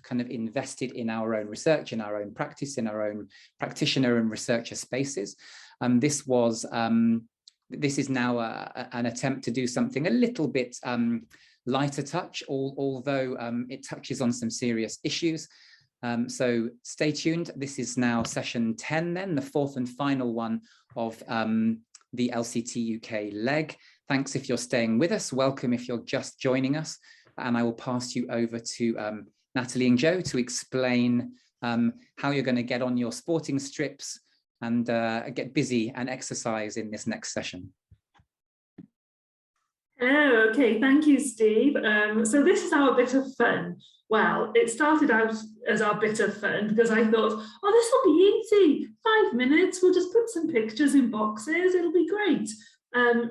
kind of invested in our own research, in our own practice, in our own practitioner and researcher spaces. This is now an attempt to do something a little bit lighter touch, although it touches on some serious issues. So stay tuned. This is now session 10 then, the fourth and final one of the LCT UK leg. Thanks if you're staying with us. Welcome if you're just joining us. And I will pass you over to Natalie and Jo to explain how you're going to get on your sporting strips and get busy and exercise in this next session. Oh, okay, thank you, Steve. So this is our bit of fun. Well, it started out as our bit of fun because I thought, oh, this will be easy. 5 minutes, we'll just put some pictures in boxes, it'll be great.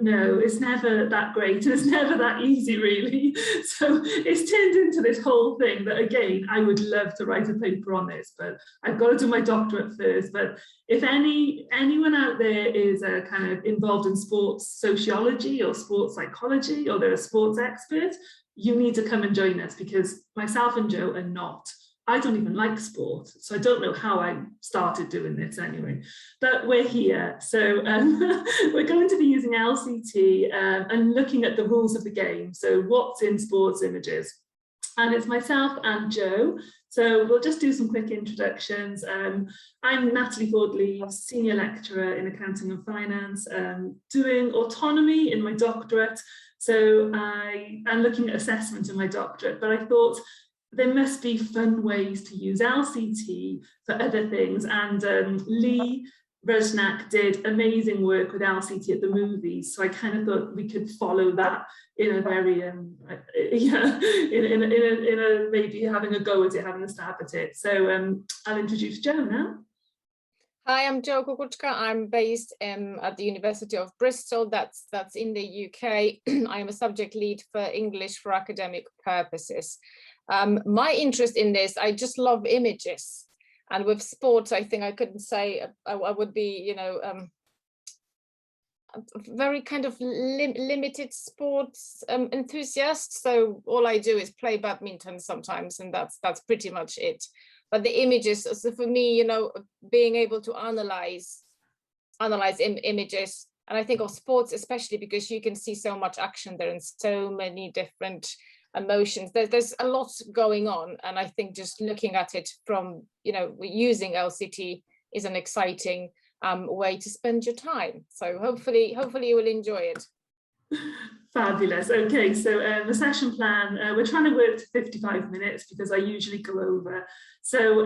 No, it's never that great. It's never that easy, really. So it's turned into this whole thing that, again, I would love to write a paper on this, but I've got to do my doctorate first. But if anyone out there is kind of involved in sports sociology or sports psychology, or they're a sports expert, you need to come and join us, because myself and Jo are not. I don't even like sport, so I don't know how I started doing this anyway, but we're here. So we're going to be using LCT and looking at the rules of the game. So what's in sports images? And it's myself and Jo. So we'll just do some quick introductions. I'm Natalie Forde-Leaves, Senior Lecturer in Accounting and Finance, doing autonomy in my doctorate. So I'm looking at assessment in my doctorate, but I thought, there must be fun ways to use LCT for other things. And Lee Rusnak did amazing work with LCT at the movies. So I kind of thought we could follow that in a very, maybe having a go at it, having a stab at it. So I'll introduce Jo now. Hi, I'm Jo Kukuczka. I'm based at the University of Bristol. That's in the UK. I am a subject lead for English for academic purposes. My interest in this, I just love images, and with sports, I think I couldn't say I would be, a very kind of limited sports enthusiast. So all I do is play badminton sometimes, and that's pretty much it. But the images, so for me, being able to analyze images, and I think of sports especially because you can see so much action there and so many different emotions. There's a lot going on, and I think just looking at it from using LCT is an exciting way to spend your time. So hopefully you will enjoy it. Fabulous. Okay, so the session plan, we're trying to work to 55 minutes because I usually go over. So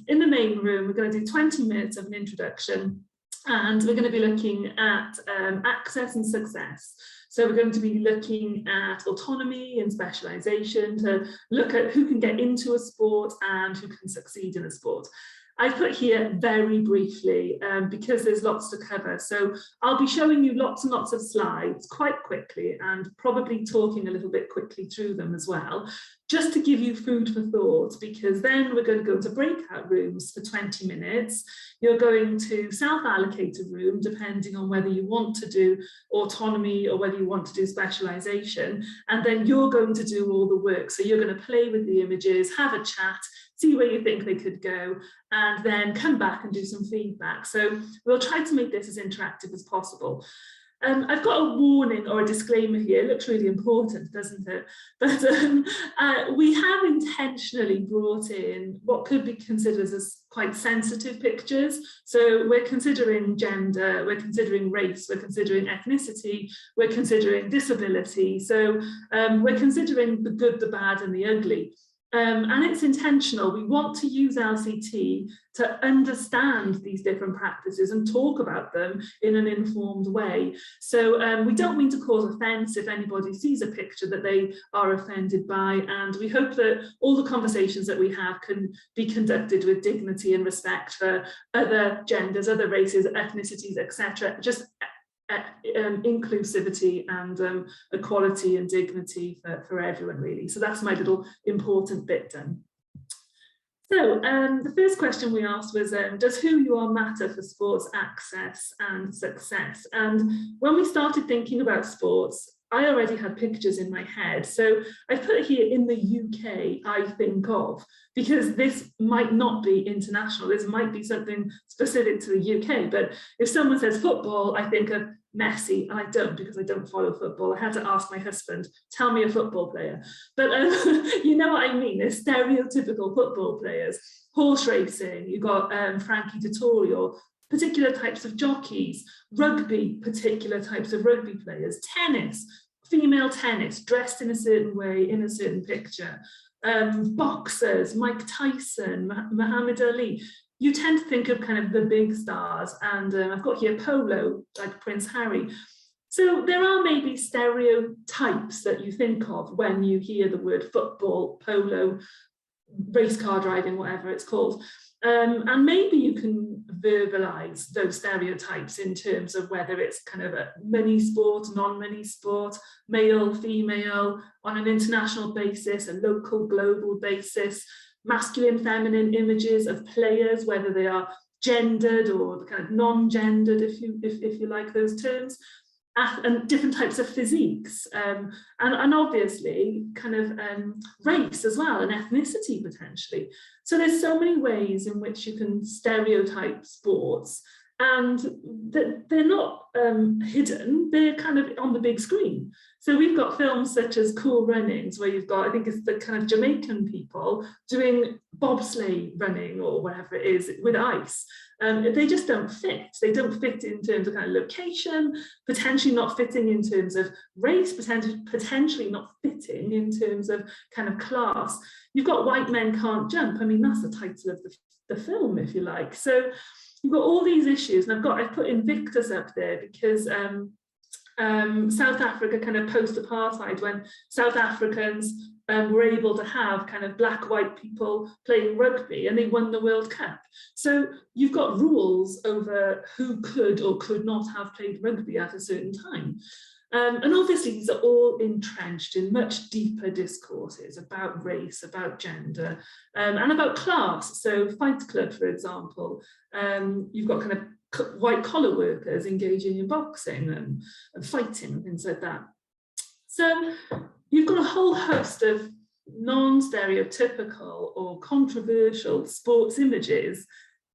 in the main room, we're going to do 20 minutes of an introduction, and we're going to be looking at access and success. So we're going to be looking at autonomy and specialisation to look at who can get into a sport and who can succeed in a sport. I've put here very briefly because there's lots to cover. So I'll be showing you lots and lots of slides quite quickly, and probably talking a little bit quickly through them as well, just to give you food for thought, because then we're going to go to breakout rooms for 20 minutes. You're going to self-allocated room, depending on whether you want to do autonomy or whether you want to do specialisation. And then you're going to do all the work. So you're going to play with the images, have a chat, see where you think they could go, and then come back and do some feedback. So we'll try to make this as interactive as possible. I've got a warning or a disclaimer here. It looks really important, doesn't it? But we have intentionally brought in what could be considered as quite sensitive pictures. So we're considering gender, we're considering race, we're considering ethnicity, we're considering disability. So we're considering the good, the bad, and the ugly. And it's intentional. We want to use LCT to understand these different practices and talk about them in an informed way. So we don't mean to cause offence if anybody sees a picture that they are offended by, and we hope that all the conversations that we have can be conducted with dignity and respect for other genders, other races, ethnicities, etc. Just inclusivity and equality and dignity for everyone, really. So that's my little important bit done. So the first question we asked was, does who you are matter for sports access and success? And when we started thinking about sports, I already had pictures in my head. So I put here in the UK, I think of, because this might not be international. This might be something specific to the UK. But if someone says football, I think of Messi, and I don't, because I don't follow football. I had to ask my husband, tell me a football player. But you know what I mean? They're stereotypical football players. Horse racing, you've got Frankie Dettori, or particular types of jockeys, rugby, particular types of rugby players, tennis, female tennis, dressed in a certain way, in a certain picture, boxers, Mike Tyson, Muhammad Ali. You tend to think of kind of the big stars, and I've got here polo, like Prince Harry. So there are maybe stereotypes that you think of when you hear the word football, polo, race car driving, whatever it's called. And maybe you can verbalize those stereotypes in terms of whether it's kind of a mini sport, non-mini sport, male, female, on an international basis, a local, global basis, masculine, feminine images of players, whether they are gendered or kind of non-gendered, if you like those terms. And different types of physiques, and obviously kind of race as well, and ethnicity potentially. So there's so many ways in which you can stereotype sports, and they're not hidden, they're kind of on the big screen. So we've got films such as Cool Runnings, where you've got, I think it's the kind of Jamaican people doing bobsleigh running or whatever it is with ice. They just don't fit. They don't fit in terms of kind of location, potentially not fitting in terms of race, potentially not fitting in terms of kind of class. You've got White Men Can't Jump. I mean, that's the title of the film, if you like. So you've got all these issues, and I've put Invictus up there because South Africa, kind of post-apartheid, when South Africans were able to have kind of black-white people playing rugby, and they won the World Cup. So you've got rules over who could or could not have played rugby at a certain time. And obviously these are all entrenched in much deeper discourses about race, about gender, and about class. So Fight Club, for example, you've got kind of white collar workers engaging in boxing and fighting and things like that. So you've got a whole host of non-stereotypical or controversial sports images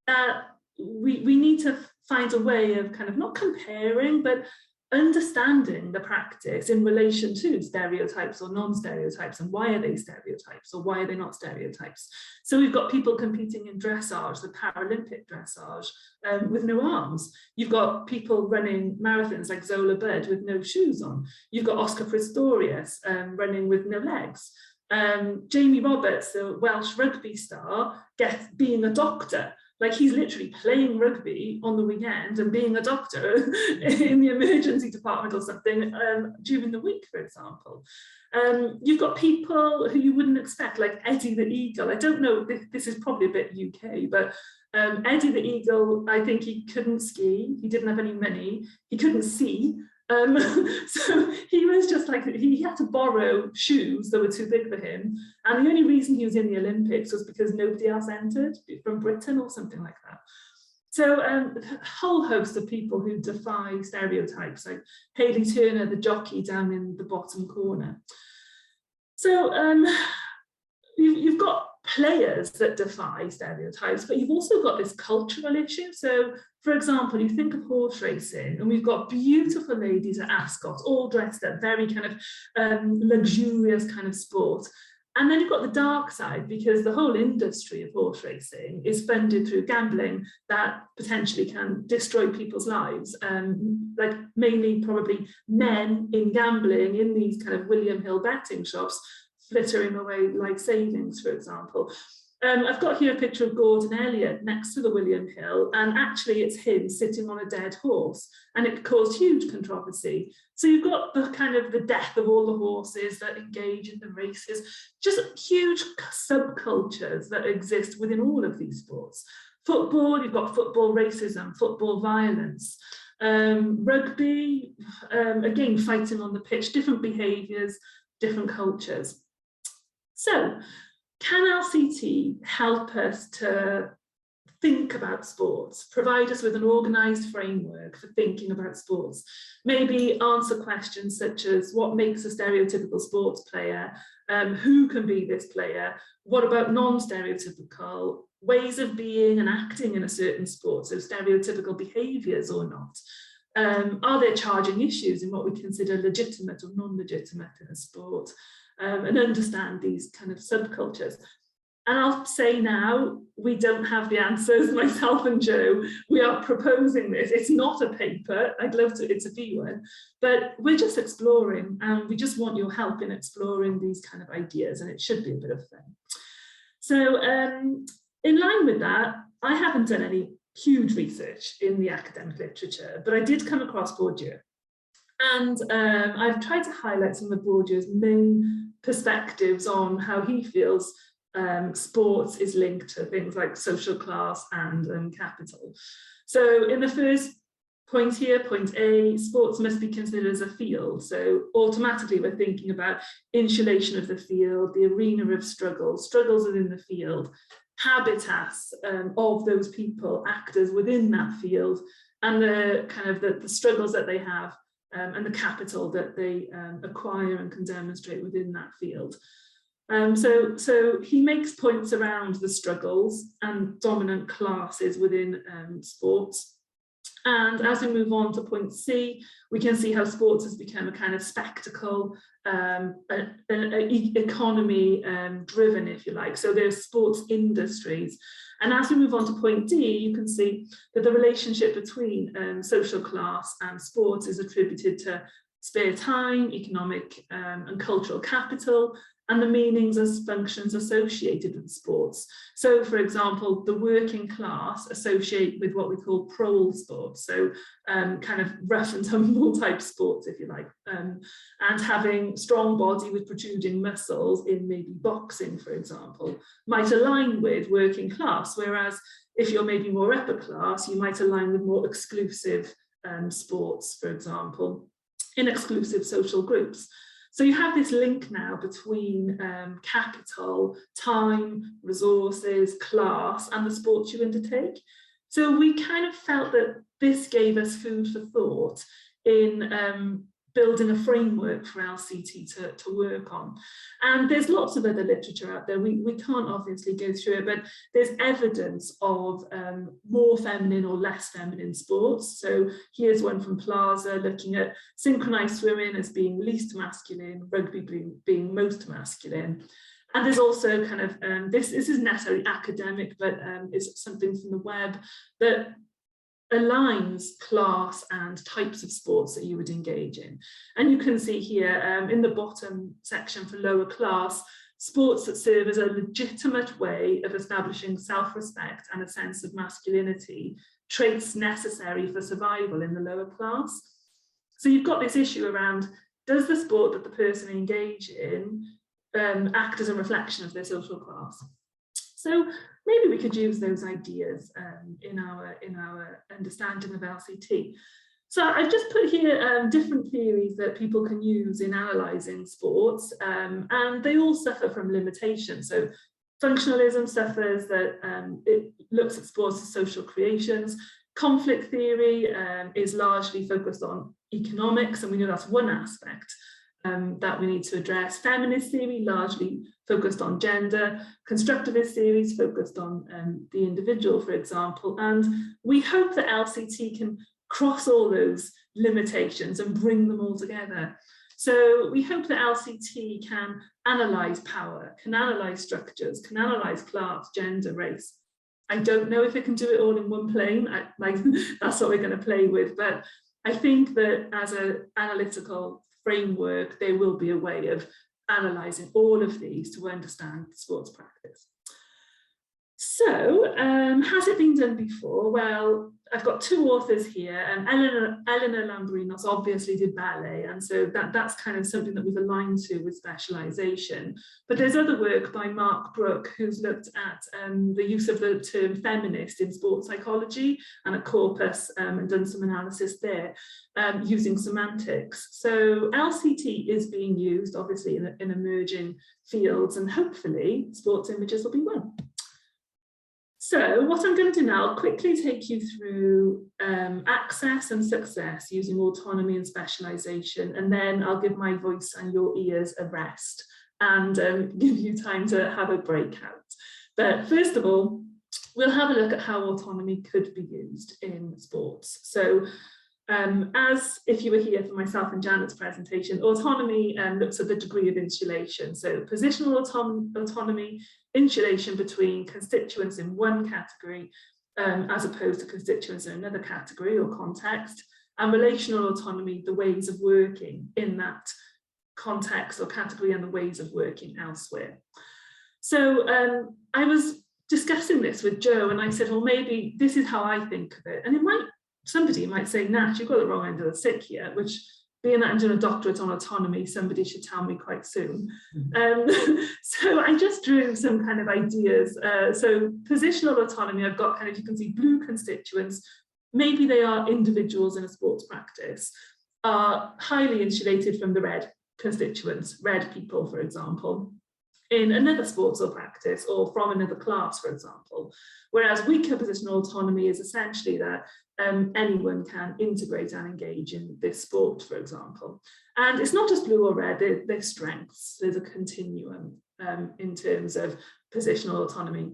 that we need to find a way of kind of not comparing, but understanding the practice in relation to stereotypes or non-stereotypes, and why are they stereotypes or why are they not stereotypes. So we've got people competing in dressage, the Paralympic dressage, with no arms. You've got people running marathons like Zola Budd with no shoes on. You've got Oscar Pistorius running with no legs. Jamie Roberts, the Welsh rugby star, being a doctor. Like, he's literally playing rugby on the weekend and being a doctor in the emergency department or something during the week, for example. You've got people who you wouldn't expect, like Eddie the Eagle. I don't know, this is probably a bit UK, but Eddie the Eagle, I think he couldn't ski, he didn't have any money, he couldn't see. So he was just like, he had to borrow shoes that were too big for him, and the only reason he was in the Olympics was because nobody else entered from Britain or something like that. So a whole host of people who defy stereotypes, like Hayley Turner, the jockey down in the bottom corner. So you've got players that defy stereotypes, but you've also got this cultural issue. So, for example, you think of horse racing, and we've got beautiful ladies at Ascot, all dressed up, very kind of luxurious kind of sport. And then you've got the dark side, because the whole industry of horse racing is funded through gambling that potentially can destroy people's lives, like mainly probably men in gambling in these kind of William Hill betting shops, flittering away life savings, for example. I've got here a picture of Gordon Elliott next to the William Hill, and actually it's him sitting on a dead horse, and it caused huge controversy. So you've got the kind of the death of all the horses that engage in the races, just huge subcultures that exist within all of these sports. Football, you've got football racism, football violence. Rugby, again, fighting on the pitch, different behaviours, different cultures. So, can LCT help us to think about sports, provide us with an organised framework for thinking about sports. Maybe answer questions such as what makes a stereotypical sports player, who can be this player, what about non-stereotypical ways of being and acting in a certain sport, so stereotypical behaviours or not. Are there charging issues in what we consider legitimate or non-legitimate in a sport, and understand these kind of subcultures. And I'll say now, we don't have the answers, myself and Jo. We are proposing this. It's not a paper. I'd love to, it's a B1, but we're just exploring, and we just want your help in exploring these kind of ideas, and it should be a bit of fun. So in line with that, I haven't done any huge research in the academic literature, but I did come across Bourdieu. And I've tried to highlight some of Bourdieu's main perspectives on how he feels sports is linked to things like social class and capital. So in the first point here, point A, sports must be considered as a field. So automatically we're thinking about insulation of the field, the arena of struggles within the field, habitats of those people, actors within that field, and the kind of the struggles that they have and the capital that they acquire and can demonstrate within that field. So he makes points around the struggles and dominant classes within sports. And as we move on to point C, we can see how sports has become a kind of spectacle, an economy driven, if you like. So there's sports industries. And as we move on to point D, you can see that the relationship between social class and sports is attributed to spare time, economic and cultural capital, and the meanings as functions associated with sports. So, for example, the working class associate with what we call prole sports, so kind of rough and tumble type sports, if you like, and having strong body with protruding muscles in maybe boxing, for example, might align with working class, whereas if you're maybe more upper class, you might align with more exclusive sports, for example, in exclusive social groups. So you have this link now between capital, time, resources, class, and the sports you undertake. So we kind of felt that this gave us food for thought in building a framework for LCT to work on. And there's lots of other literature out there. We can't obviously go through it, but there's evidence of more feminine or less feminine sports. So here's one from Plaza looking at synchronized swimming as being least masculine, rugby being most masculine. And there's also kind of, this isn't necessarily academic, but it's something from the web that aligns class and types of sports that you would engage in. And you can see here in the bottom section for lower class, sports that serve as a legitimate way of establishing self-respect and a sense of masculinity, traits necessary for survival in the lower class. So you've got this issue around, does the sport that the person engage in act as a reflection of their social class? So maybe we could use those ideas in our understanding of LCT. So I've just put here different theories that people can use in analysing sports, and they all suffer from limitations. So functionalism suffers that it looks at sports as social creations. Conflict theory is largely focused on economics, and we know that's one aspect that we need to address. Feminist theory largely focused on gender, constructivist theories focused on the individual, for example, and we hope that LCT can cross all those limitations and bring them all together. So we hope that LCT can analyse power, can analyse structures, can analyse class, gender, race. I don't know if it can do it all in one plane, that's what we're going to play with, but I think that as an analytical framework, there will be a way of analysing all of these to understand sports practice. So, has it been done before? Well, I've got two authors here, and Eleanor Lambrinos obviously did ballet, and so that's kind of something that we've aligned to with specialisation. But there's other work by Mark Brooke, who's looked at the use of the term feminist in sports psychology and at Corpus, and done some analysis there using semantics. So LCT is being used, obviously, in emerging fields, and hopefully sports images will be one. So what I'm going to do now, I'll quickly take you through access and success using autonomy and specialisation, and then I'll give my voice and your ears a rest and give you time to have a breakout. But first of all, we'll have a look at how autonomy could be used in sports. So as if you were here for myself and Janet's presentation, autonomy looks at the degree of insulation. So positional autonomy, insulation between constituents in one category as opposed to constituents in another category or context, and relational autonomy, the ways of working in that context or category and the ways of working elsewhere. So I was discussing this with Jo, and I said, well, maybe this is how I think of it. And somebody might say, Nat, you've got the wrong end of the stick here, which, being that I'm doing a doctorate on autonomy, somebody should tell me quite soon. So I just drew some kind of ideas. So positional autonomy, I've got kind of, you can see blue constituents, maybe they are individuals in a sports practice, are highly insulated from the red constituents, red people, for example, in another sports or practice or from another class, for example. Whereas weaker positional autonomy is essentially that anyone can integrate and engage in this sport, for example. And it's not just blue or red, they're strengths. There's a continuum in terms of positional autonomy.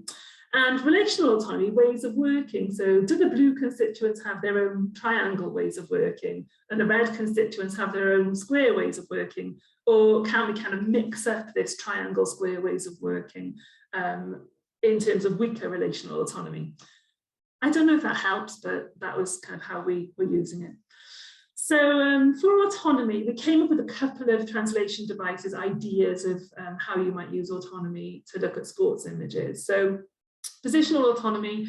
And relational autonomy, ways of working. So do the blue constituents have their own triangle ways of working and the red constituents have their own square ways of working? Or can we kind of mix up this triangle square ways of working in terms of weaker relational autonomy? I don't know if that helps, but that was kind of how we were using it. So for autonomy, we came up with a couple of translation devices, ideas of how you might use autonomy to look at sports images. So positional autonomy,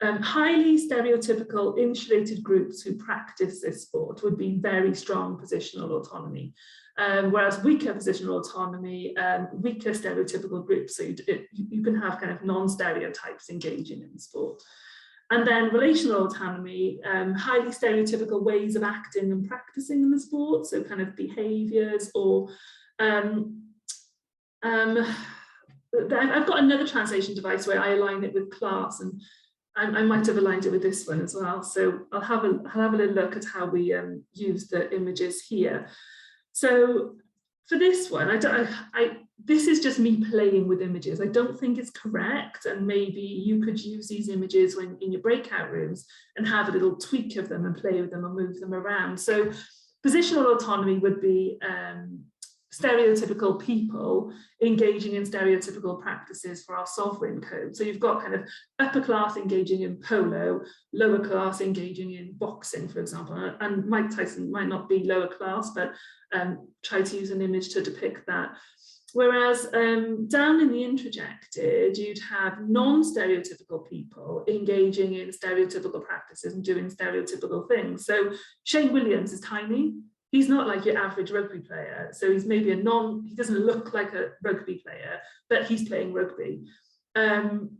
highly stereotypical insulated groups who practice this sport would be very strong positional autonomy. Whereas weaker positional autonomy, weaker stereotypical groups, so you can have kind of non-stereotypes engaging in the sport. And then relational autonomy, highly stereotypical ways of acting and practicing in the sport, so kind of behaviours or I've got another translation device where I align it with class, and I might have aligned it with this one as well. So I'll have a little look at how we use the images here. So for this one, this is just me playing with images. I don't think it's correct, and maybe you could use these images when in your breakout rooms and have a little tweak of them and play with them and move them around. So positional autonomy would be stereotypical people engaging in stereotypical practices for our sovereign code. So you've got kind of upper class engaging in polo, lower class engaging in boxing, for example. And Mike Tyson might not be lower class, but try to use an image to depict that. Whereas down in the introjected, you'd have non-stereotypical people engaging in stereotypical practices and doing stereotypical things. So Shane Williams is tiny. He's not like your average rugby player. So he's maybe he doesn't look like a rugby player, but he's playing rugby.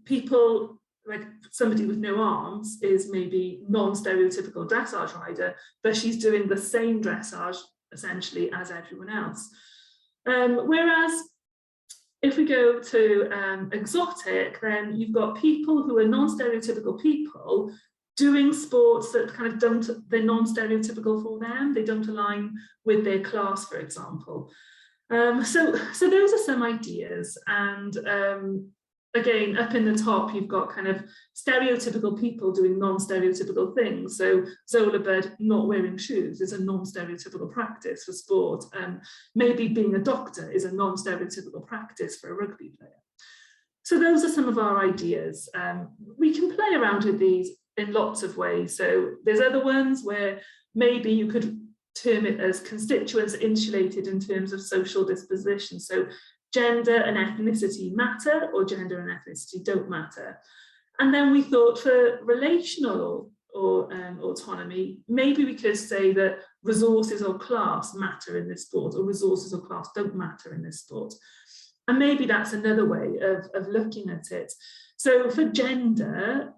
People like somebody with no arms is maybe non-stereotypical dressage rider, but she's doing the same dressage essentially as everyone else. Whereas if we go to exotic, then you've got people who are non-stereotypical people doing sports that kind of they're non-stereotypical for them. They don't align with their class, for example. So those are some ideas. And again, up in the top, you've got kind of stereotypical people doing non-stereotypical things. So Zola Bird not wearing shoes is a non-stereotypical practice for sport. Maybe being a doctor is a non-stereotypical practice for a rugby player. So those are some of our ideas. We can play around with these in lots of ways. So there's other ones where maybe you could term it as constituents insulated in terms of social disposition. So gender and ethnicity matter, or gender and ethnicity don't matter. And then we thought for relational or autonomy, maybe we could say that resources or class matter in this sport, or resources or class don't matter in this sport. And maybe that's another way of looking at it. So for gender,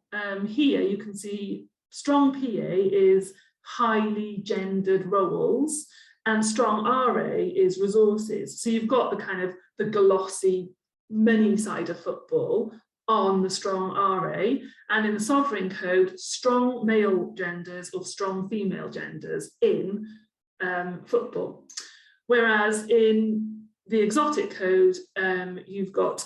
here you can see strong PA is highly gendered roles, and strong RA is resources. So you've got the kind of the glossy money side of football on the strong RA, and in the sovereign code, strong male genders or strong female genders in football. Whereas in the exotic code, you've got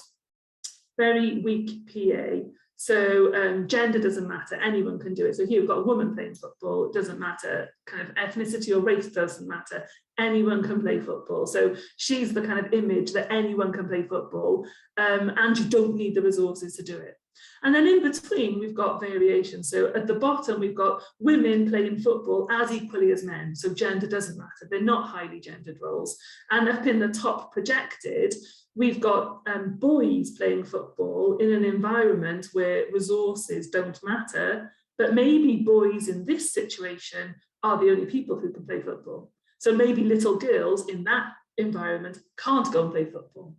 very weak PA. So gender doesn't matter, anyone can do it. So here we've got a woman playing football, it doesn't matter, kind of ethnicity or race doesn't matter, anyone can play football. So she's the kind of image that anyone can play football, and you don't need the resources to do it. And then in between, we've got variation. So at the bottom, we've got women playing football as equally as men. So gender doesn't matter, they're not highly gendered roles. And up in the top projected, we've got boys playing football in an environment where resources don't matter, but maybe boys in this situation are the only people who can play football. So maybe little girls in that environment can't go and play football.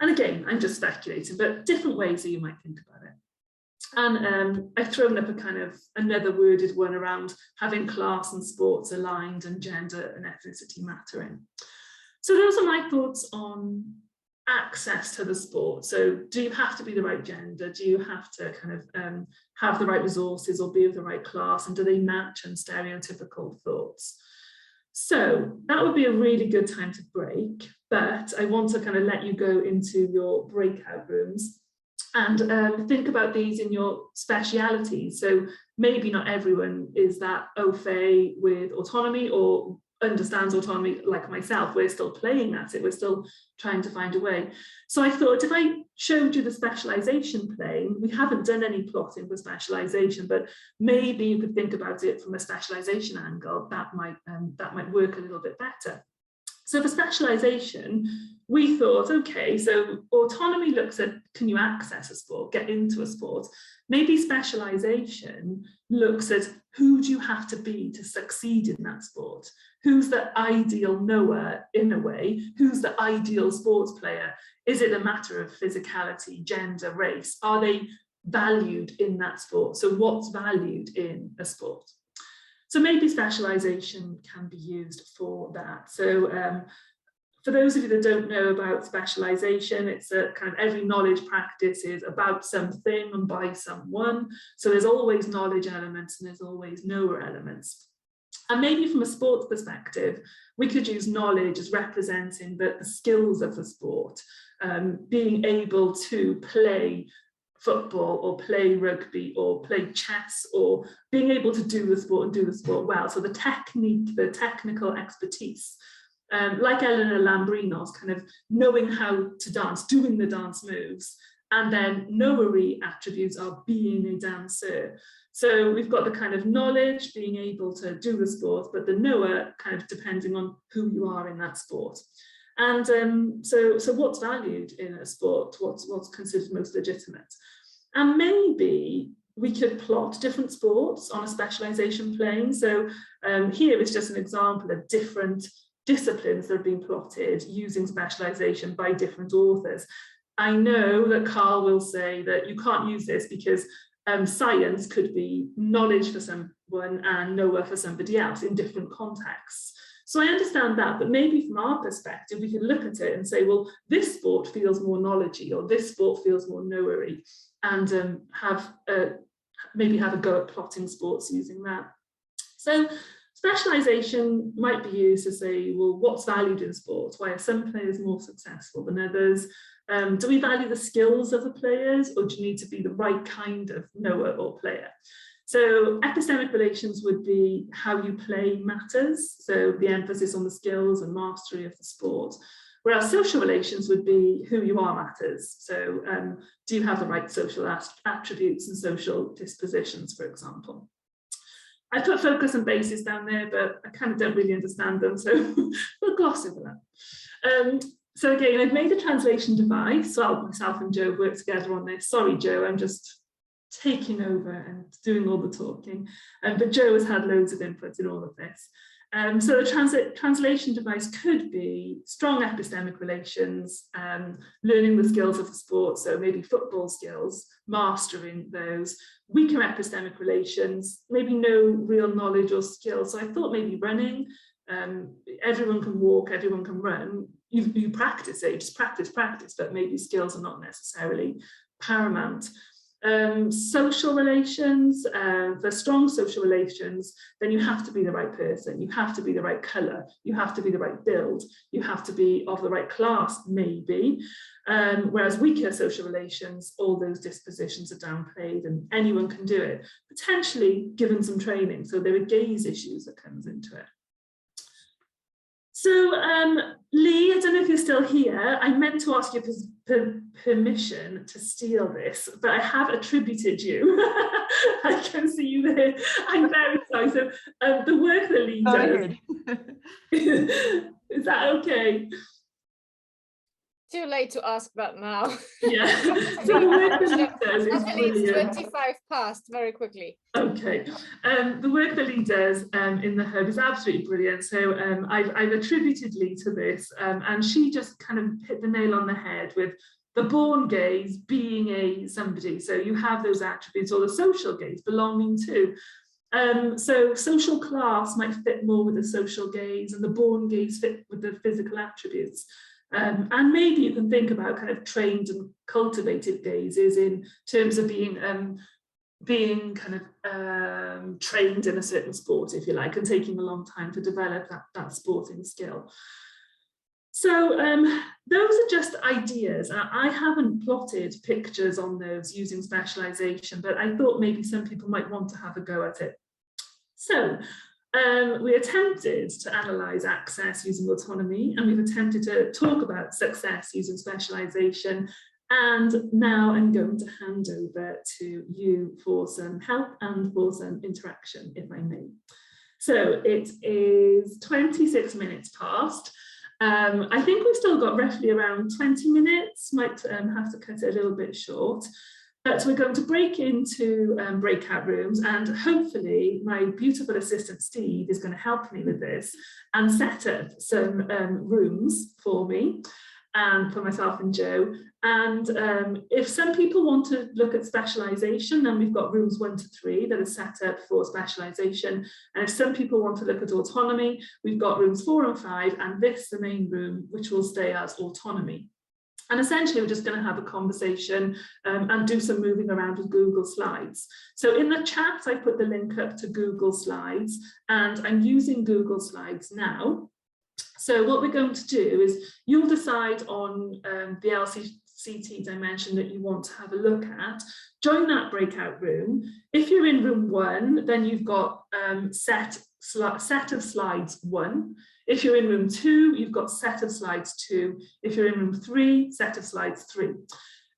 And again, I'm just speculating, but different ways that you might think about it. And I've thrown up a kind of another worded one around having class and sports aligned and gender and ethnicity mattering. So those are my thoughts on access to the sport. So do you have to be the right gender? Do you have to kind of have the right resources or be of the right class? And do they match on stereotypical thoughts? So that would be a really good time to break, but I want to kind of let you go into your breakout rooms and think about these in your specialities. So maybe not everyone is that au fait with autonomy or understands autonomy like myself. We're still playing at it, we're still trying to find a way. So I thought if I showed you the specialization plane, we haven't done any plotting for specialization, but maybe you could think about it from a specialization angle. That might work a little bit better. So for specialization, we thought, okay, so autonomy looks at, can you access a sport, get into a sport? Maybe specialization looks at who do you have to be to succeed in that sport? Who's the ideal knower in a way? Who's the ideal sports player? Is it a matter of physicality, gender, race? Are they valued in that sport? So what's valued in a sport? So maybe specialization can be used for that. So for those of you that don't know about specialization, it's a kind of every knowledge practice is about something and by someone. So there's always knowledge elements and there's always knower elements. And maybe from a sports perspective, we could use knowledge as representing the skills of the sport, being able to play football or play rugby or play chess, or being able to do the sport and do the sport well. So the technique, the technical expertise, like Eleanor Lambrino's kind of knowing how to dance, doing the dance moves, and then knowery attributes are being a dancer. So we've got the kind of knowledge, being able to do the sport, but the knower kind of depending on who you are in that sport. And so what's valued in a sport? What's considered most legitimate? And maybe we could plot different sports on a specialization plane. So here is just an example of different disciplines that have been plotted using specialization by different authors. I know that Carl will say that you can't use this because science could be knowledge for someone and knower for somebody else in different contexts. So I understand that, but maybe from our perspective, we could look at it and say, well, this sport feels more knowledgey, or this sport feels more knowery, and maybe have a go at plotting sports using that. So specialization might be used to say, well, what's valued in sports? Why are some players more successful than others? Do we value the skills of the players, or do you need to be the right kind of knower or player? So epistemic relations would be how you play matters, so the emphasis on the skills and mastery of the sport. Whereas social relations would be who you are matters. So do you have the right social attributes and social dispositions, for example? I put focus and basis down there, but I kind of don't really understand them, so we'll gloss over that. So again, I've made a translation device. So myself and Joe work together on this. Sorry, Joe, I'm just taking over and doing all the talking. But Joe has had loads of input in all of this. So the translation device could be strong epistemic relations, learning the skills of the sport, so maybe football skills, mastering those. Weaker epistemic relations, maybe no real knowledge or skill. So I thought maybe running, everyone can walk, everyone can run. You practice it, just practice, but maybe skills are not necessarily paramount. Social relations, for strong social relations, then you have to be the right person, you have to be the right colour, you have to be the right build, you have to be of the right class, maybe. Whereas weaker social relations, all those dispositions are downplayed and anyone can do it, potentially given some training. So there are gaze issues that comes into it. So Lee, I don't know if you're still here. I meant to ask you permission to steal this, but I have attributed you. I can see you there. I'm very sorry. So the work that Lee does, is that okay? Too late to ask that now. Yeah. So the work that Lee does is brilliant. It's 25 past very quickly. Okay. The work that Lee does in the hub is absolutely brilliant. So I've attributed Lee to this, and she just kind of hit the nail on the head with the born gaze being a somebody. So you have those attributes, or the social gaze belonging to. So social class might fit more with the social gaze, and the born gaze fit with the physical attributes. And maybe you can think about kind of trained and cultivated gazes in terms of being kind of trained in a certain sport, if you like, and taking a long time to develop that sporting skill. So those are just ideas. I haven't plotted pictures on those using specialisation, but I thought maybe some people might want to have a go at it. So we attempted to analyse access using autonomy, and we've attempted to talk about success using specialisation. And now I'm going to hand over to you for some help and for some interaction, if I may. So it is 26 minutes past. I think we've still got roughly around 20 minutes, might have to cut it a little bit short. But we're going to break into breakout rooms, and hopefully my beautiful assistant Steve is going to help me with this and set up some rooms for me and for myself and Jo. And if some people want to look at specialisation, then we've got rooms 1 to 3 that are set up for specialisation. And if some people want to look at autonomy, we've got rooms 4 and 5, and this, the main room, which will stay as autonomy. And essentially, we're just going to have a conversation and do some moving around with Google Slides. So in the chat, I put the link up to Google Slides, and I'm using Google Slides now. So what we're going to do is you'll decide on the LCT dimension that you want to have a look at. Join that breakout room. If you're in room 1, then you've got set of slides 1. If you're in room 2, you've got set of slides 2. If you're in room 3, set of slides 3.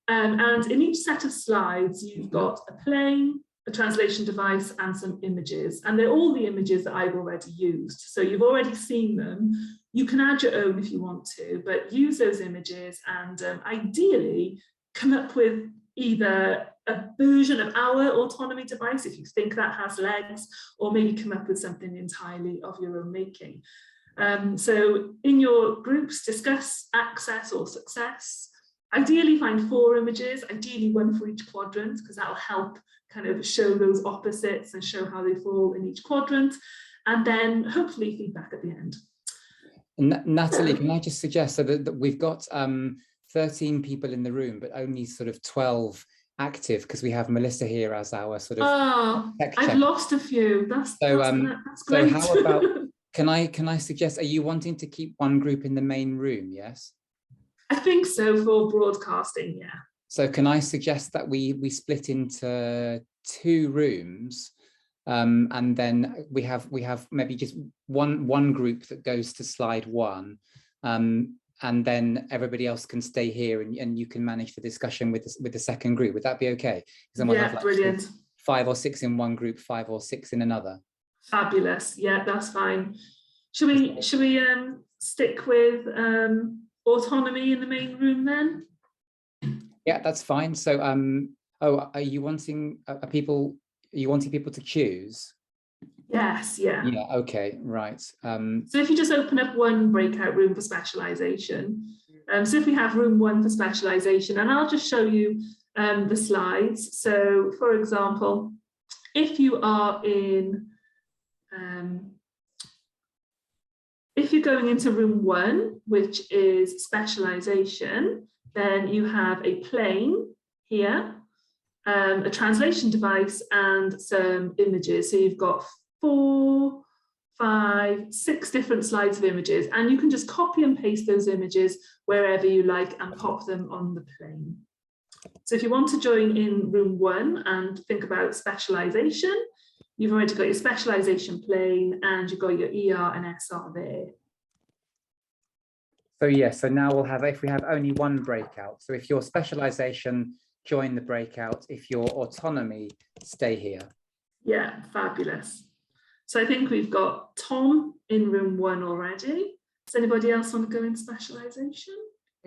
And in each set of slides, you've got a plane, a translation device, and some images. And they're all the images that I've already used. So you've already seen them. You can add your own if you want to, but use those images and ideally come up with either a version of our autonomy device, if you think that has legs, or maybe come up with something entirely of your own making. So in your groups, discuss access or success. Ideally find 4 images, ideally 1 for each quadrant, because that will help kind of show those opposites and show how they fall in each quadrant. And then hopefully feedback at the end. Natalie, can I just suggest so that we've got 13 people in the room, but only sort of 12 active, because we have Melissa here as our sort of I've lost a few. That's great. So how about can I suggest, are you wanting to keep one group in the main room? Yes, I think so, for broadcasting. Yeah. So can I suggest that we split into 2 rooms, and then we have maybe just one group that goes to slide 1, and then everybody else can stay here, and you can manage the discussion with the second group. Would that be okay? Because yeah, have brilliant. 5 or 6 in one group, 5 or 6 in another. Fabulous. Yeah, that's fine. Should we stick with autonomy in the main room then? Yeah, that's fine. So are you wanting people to choose? Yes, yeah. Yeah, okay, right. So if you just open up one breakout room for specialisation, so if we have room 1 for specialisation, and I'll just show you the slides. So for example, if you are in, if you're going into room 1, which is specialisation, then you have a plane, here, a translation device and some images. So you've got 4, 5, 6 different slides of images, and you can just copy and paste those images wherever you like and pop them on the plane. So if you want to join in room 1 and think about specialisation, you've already got your specialisation plane and you've got your ER and SR there. So yeah, so now we'll have, if we have only one breakout, so if your specialisation, join the breakout, if your autonomy, stay here. Yeah, fabulous. So I think we've got Tom in room 1 already. Does anybody else want to go in specialisation?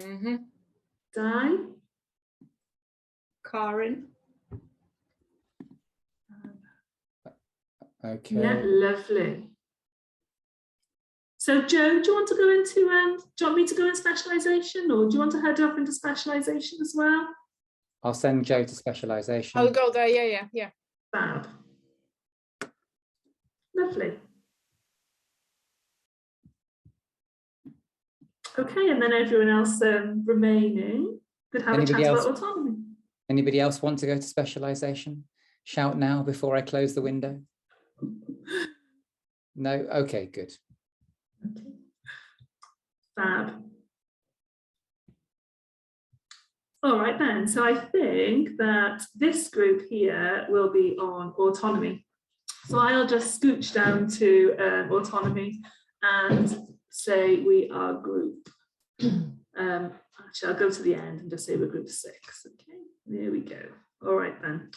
Mm-hmm. Di? Karen. Okay. Yeah, lovely. So Joe, do you want to go into, do you want me to go in specialisation, or do you want to head up into specialisation as well? I'll send Joe to specialisation. I'll go there. Yeah. Fab. Lovely. Okay, and then everyone else remaining could have a chat about autonomy. Anybody else want to go to specialisation? Shout now before I close the window. No? Okay, good. Okay. Fab. All right then, so I think that this group here will be on autonomy. So I'll just scooch down to autonomy and say we are group. Actually, I'll go to the end and just say we're group 6. Okay, there we go. All right then.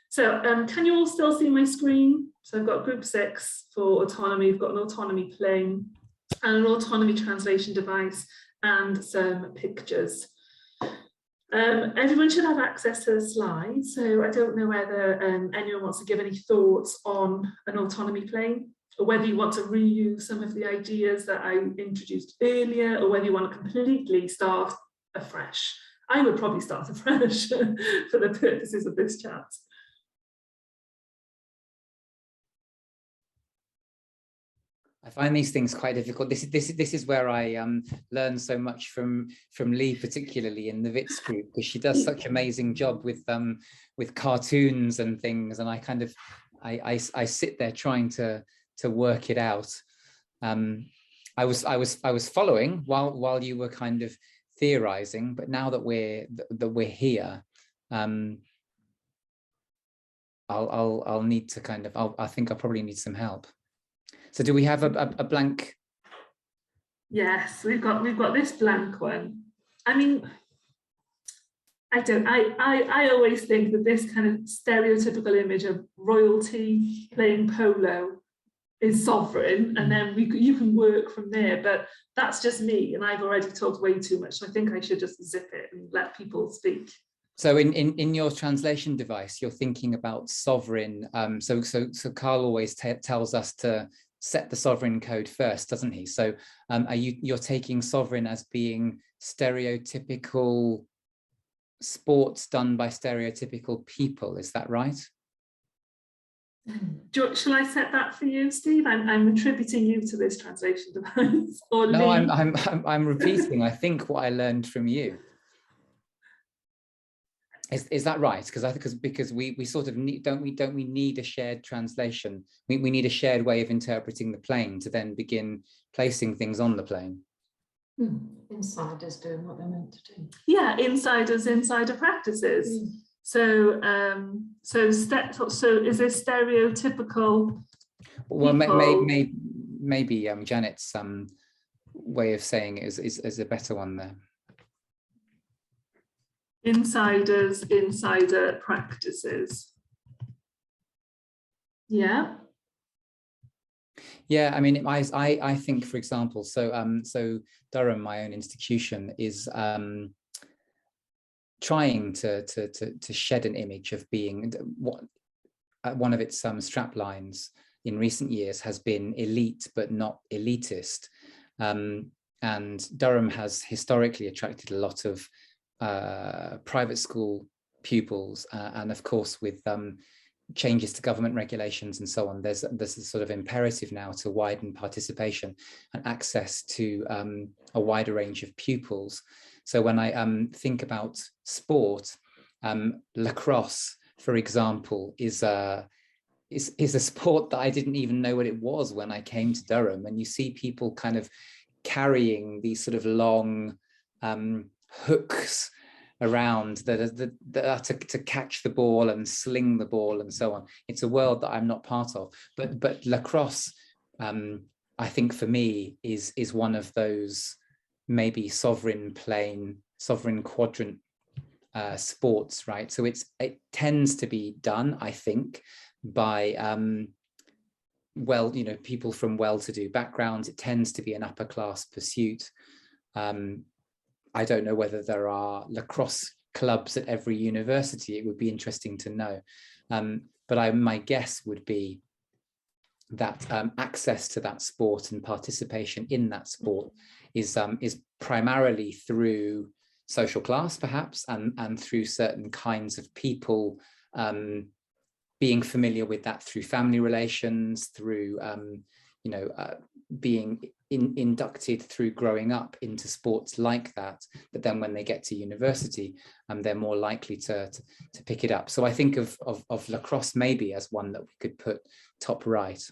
So can you all still see my screen? So I've got group 6 for autonomy. We've got an autonomy plane and an autonomy translation device and some pictures. Everyone should have access to the slides, so I don't know whether anyone wants to give any thoughts on an autonomy plane, or whether you want to reuse some of the ideas that I introduced earlier, or whether you want to completely start afresh. I would probably start afresh for the purposes of this chat. I find these things quite difficult. This is where I learn so much from Lee, particularly in the Wits group, because she does such an amazing job with cartoons and things, and I kind of I sit there trying to work it out. I was following while you were kind of theorizing, but now that we're here, I'll need to kind of I think I'll probably need some help. So do we have a blank? Yes, we've got this blank one. I mean, I always think that this kind of stereotypical image of royalty playing polo is sovereign, and then you can work from there, but that's just me, and I've already talked way too much, so I think I should just zip it and let people speak. So in your translation device, you're thinking about sovereign. So Carl always tells us to set the sovereign code first, doesn't he? So you're taking sovereign as being stereotypical sports done by stereotypical people, is that right? Shall I set that for you, Steve? I'm attributing you to this translation device. Or no, Lee? I'm repeating, I think, what I learned from you. Is that right? Because we sort of need, don't we need a shared translation? We need a shared way of interpreting the plane to then begin placing things on the plane. Insiders doing what they're meant to do. Yeah, insider practices. So so is this stereotypical? Well, maybe Janet's way of saying it is a better one there. Insider practices. Yeah. Yeah, I mean, I think, for example, so Durham, my own institution, is trying to shed an image of being what one of its strap lines in recent years has been elite but not elitist, and Durham has historically attracted a lot of private school pupils, and of course with changes to government regulations and so on, there's a sort of imperative now to widen participation and access to a wider range of pupils. So when I think about sport, Lacrosse, for example, is a sport that I didn't even know what it was when I came to Durham. And you see people kind of carrying these sort of long hooks around that are to catch the ball and sling the ball and so on. It's a world that I'm not part of. But lacrosse, I think for me is one of those maybe sovereign quadrant sports, right? So it tends to be done, I think, by people from well-to-do backgrounds. It tends to be an upper class pursuit. I don't know whether there are lacrosse clubs at every university. It would be interesting to know. But my guess would be that access to that sport and participation in that sport is primarily through social class, perhaps, and through certain kinds of people being familiar with that through family relations, through being inducted through growing up into sports like that. But then when they get to university, they're more likely to pick it up. So I think of lacrosse maybe as one that we could put top right.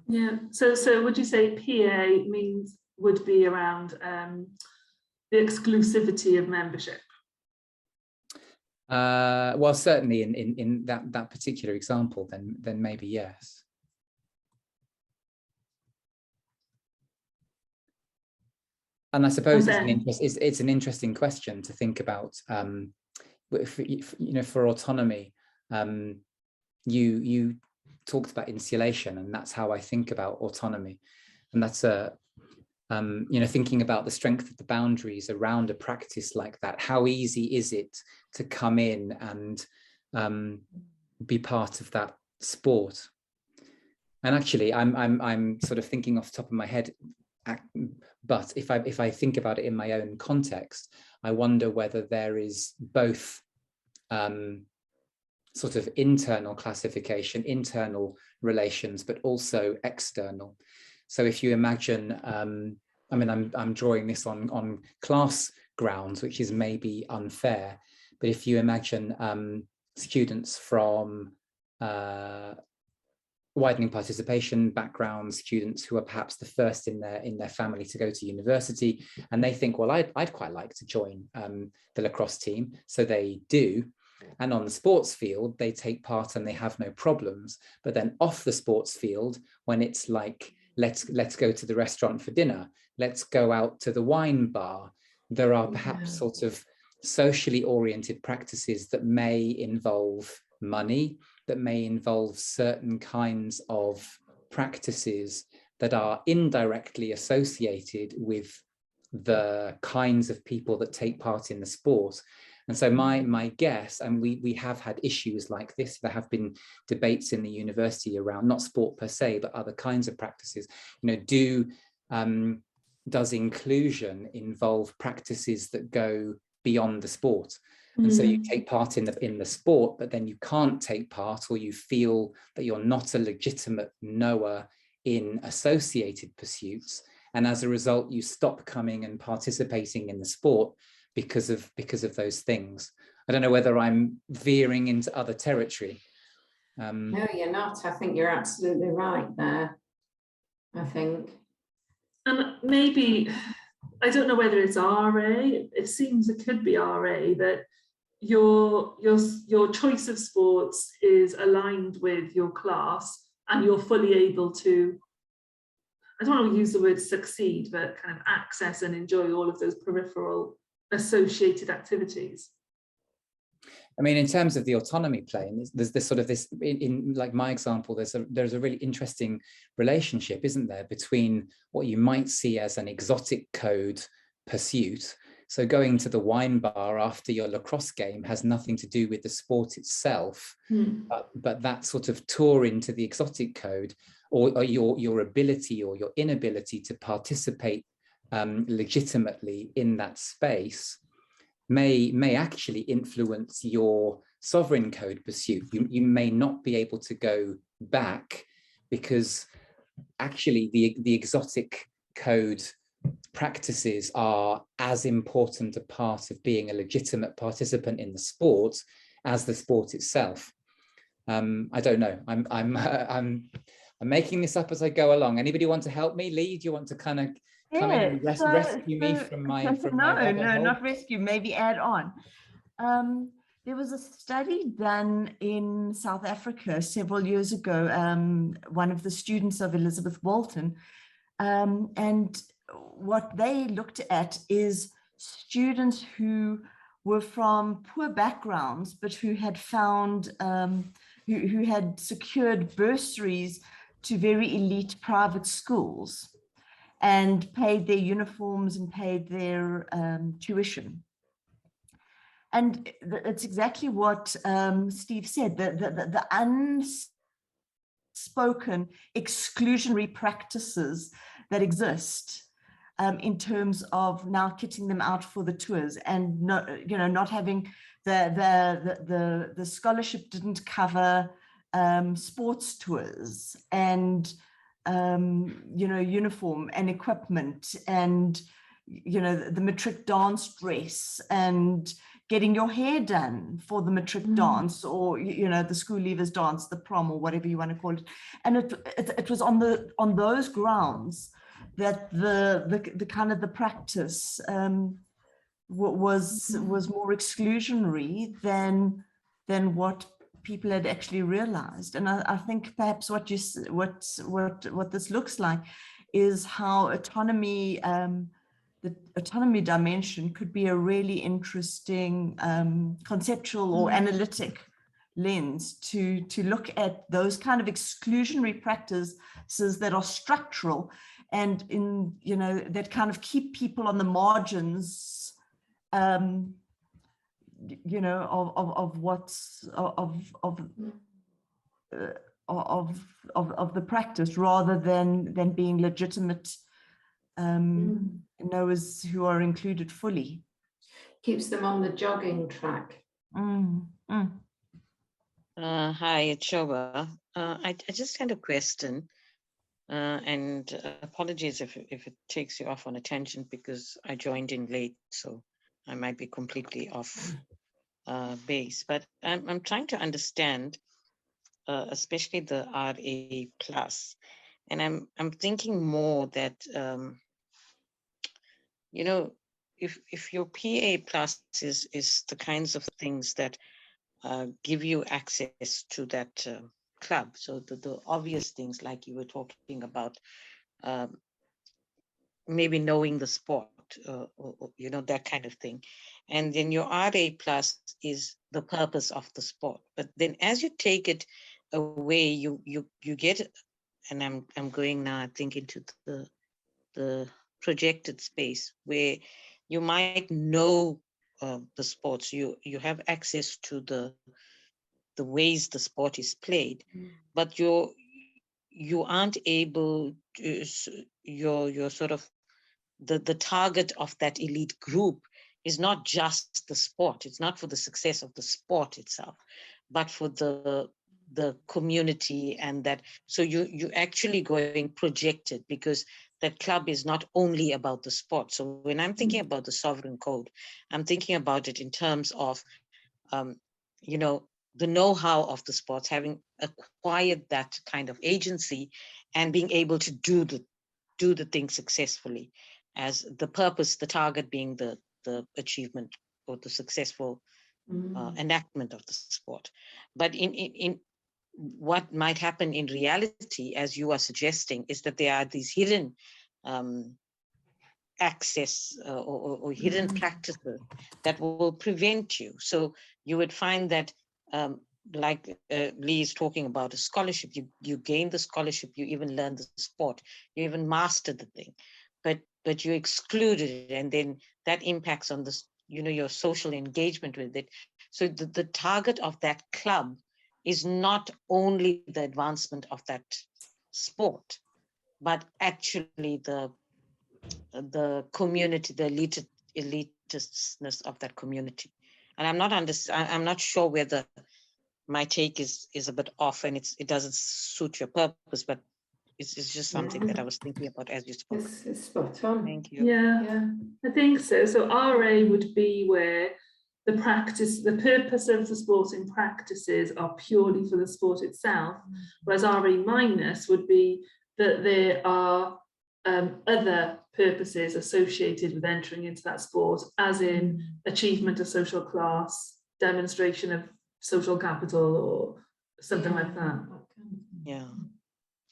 Yeah. So would you say PA would be around the exclusivity of membership? Well, certainly in that particular example, then maybe yes. And I suppose it's an interesting question to think about. For autonomy, you talked about insulation, and that's how I think about autonomy, and that's thinking about the strength of the boundaries around a practice like that. How easy is it to come in and be part of that sport? And actually, I'm sort of thinking off the top of my head. But if I think about it in my own context, I wonder whether there is both sort of internal classification, internal relations, but also external. So if you imagine, I'm drawing this on class grounds, which is maybe unfair, but if you imagine students from widening participation backgrounds, students who are perhaps the first in their family to go to university, and they think, well, I'd quite like to join the lacrosse team, so they do, and on the sports field they take part and they have no problems. But then off the sports field, when it's like, let's go to the restaurant for dinner, let's go out to the wine bar, there are perhaps sort of socially oriented practices that may involve money, that may involve certain kinds of practices that are indirectly associated with the kinds of people that take part in the sport. And so my guess, and we have had issues like this, there have been debates in the university around not sport per se, but other kinds of practices. Does inclusion involve practices that go beyond the sport? And so you take part in the sport, but then you can't take part, or you feel that you're not a legitimate knower in associated pursuits, and as a result you stop coming and participating in the sport because of those things. I don't know whether I'm veering into other territory. No, you're not. I think you're absolutely right there, I think. And maybe, I don't know whether it's RA, it seems it could be RA, that your choice of sports is aligned with your class and you're fully able to, I don't want to use the word succeed, but kind of access and enjoy all of those peripheral associated activities. I mean, in terms of the autonomy plane, there's this sort of this, in like my example, there's a really interesting relationship, isn't there, between what you might see as an exotic code pursuit. So going to the wine bar after your lacrosse game has nothing to do with the sport itself, but that sort of tour into the exotic code, or your ability or your inability to participate legitimately in that space may actually influence your sovereign code pursuit. You may not be able to go back because actually the exotic code practices are as important a part of being a legitimate participant in the sport as the sport itself. I don't know. I'm making this up as I go along. Anybody want to help me? Lee, do you want to kind of come in and rescue me from my rabbit hole? Not rescue, maybe add on. There was a study done in South Africa several years ago, one of the students of Elizabeth Walton, and what they looked at is students who were from poor backgrounds, but who had found, who had secured bursaries to very elite private schools and paid their uniforms and paid their tuition. And it's exactly what Steve said, the unspoken exclusionary practices that exist in terms of now kitting them out for the tours, and not having the scholarship didn't cover sports tours and uniform and equipment and the matric dance dress and getting your hair done for the matric dance, or the school leavers dance, the prom, or whatever you want to call it. And it was on those grounds that the kind of the practice was more exclusionary than what people had actually realized. And I think perhaps what this looks like is how autonomy, the autonomy dimension could be a really interesting conceptual or analytic lens to look at those kind of exclusionary practices that are structural and that kind of keep people on the margins of the practice, rather than being legitimate knowers who are included fully. Keeps them on the jogging track. Hi, it's Shoba. I just had a question, and apologies if it takes you off on a tangent, because I joined in late, so I might be completely off base. But I'm trying to understand, especially the RA plus, and I'm thinking more that if your PA plus is the kinds of things that give you access to that club. So the obvious things, like you were talking about, maybe knowing the sport, or that kind of thing. And then your RA plus is the purpose of the sport. But then as you take it away, you get, and I'm going now, I think, into the projected space where you might know the sports, you have access to the ways the sport is played, but you aren't able to, you're sort of the target of that elite group is not just the sport. It's not for the success of the sport itself, but for the community, and that, so you actually going projected, because that club is not only about the sport. So when I'm thinking about the sovereign code, I'm thinking about it in terms of, the know-how of the sports, having acquired that kind of agency and being able to do the thing successfully, as the purpose, the target being the achievement or the successful enactment of the sport. But in what might happen in reality, as you are suggesting, is that there are these hidden access or hidden practices that will prevent you. So you would find that, like Lee is talking about a scholarship, you gain the scholarship, you even learn the sport, you even master the thing, but you excluded it, and then that impacts on this, your social engagement with it. So the target of that club is not only the advancement of that sport, but actually the community, the elitistness of that community. And I'm not sure whether my take is a bit off, and it doesn't suit your purpose, but it's just something that I was thinking about as you spoke. It's spot on. Thank you. Yeah, I think so. So RA would be where the purpose of the sporting practices are purely for the sport itself, whereas RE minus would be that there are other purposes associated with entering into that sport, as in achievement of social class, demonstration of social capital, or something like that. Yeah.